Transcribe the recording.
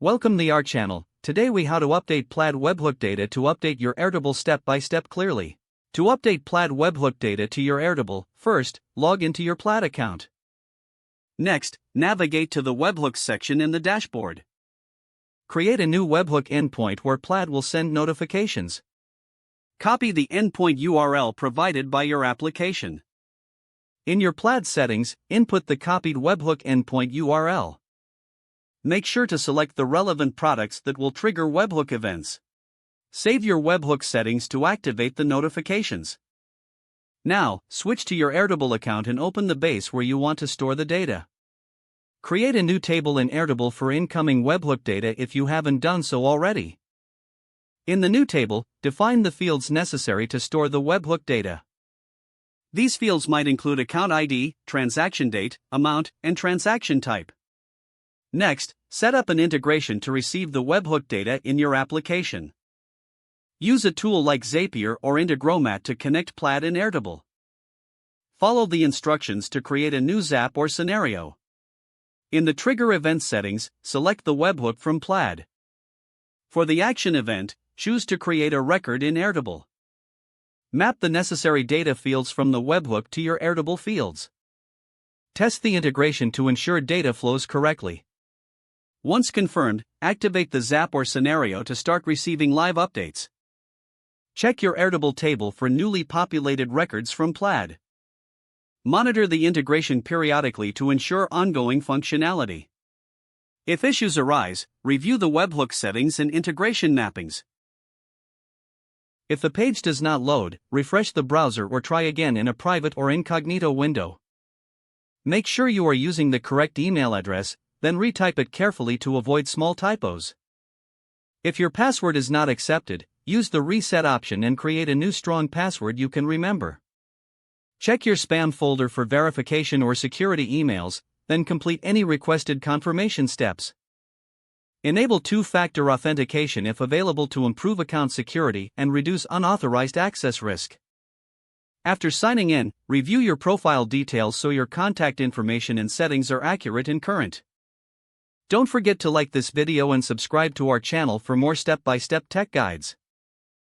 Welcome to our channel. Today we how to update Plaid webhook data to update your Airtable step by step clearly. To update Plaid webhook data to your Airtable, first, log into your Plaid account. Next, navigate to the Webhooks section in the dashboard. Create a new webhook endpoint where Plaid will send notifications. Copy the endpoint URL provided by your application. In your Plaid settings, input the copied webhook endpoint URL. Make sure to select the relevant products that will trigger webhook events. Save your webhook settings to activate the notifications. Now, switch to your Airtable account and open the base where you want to store the data. Create a new table in Airtable for incoming webhook data if you haven't done so already. In the new table, define the fields necessary to store the webhook data. These fields might include account ID, transaction date, amount, and transaction type. Next, set up an integration to receive the webhook data in your application. Use a tool like Zapier or Integromat to connect Plaid and Airtable. Follow the instructions to create a new Zap or scenario. In the Trigger Event settings, select the webhook from Plaid. For the action event, choose to create a record in Airtable. Map the necessary data fields from the webhook to your Airtable fields. Test the integration to ensure data flows correctly. Once confirmed, activate the Zap or scenario to start receiving live updates. Check your Airtable table for newly populated records from Plaid. Monitor the integration periodically to ensure ongoing functionality. If issues arise, review the webhook settings and integration mappings. If the page does not load, refresh the browser or try again in a private or incognito window. Make sure you are using the correct email address, then retype it carefully to avoid small typos. If your password is not accepted, use the reset option and create a new strong password you can remember. Check your spam folder for verification or security emails, then complete any requested confirmation steps. Enable two-factor authentication if available to improve account security and reduce unauthorized access risk. After signing in, review your profile details so your contact information and settings are accurate and current. Don't forget to like this video and subscribe to our channel for more step-by-step tech guides.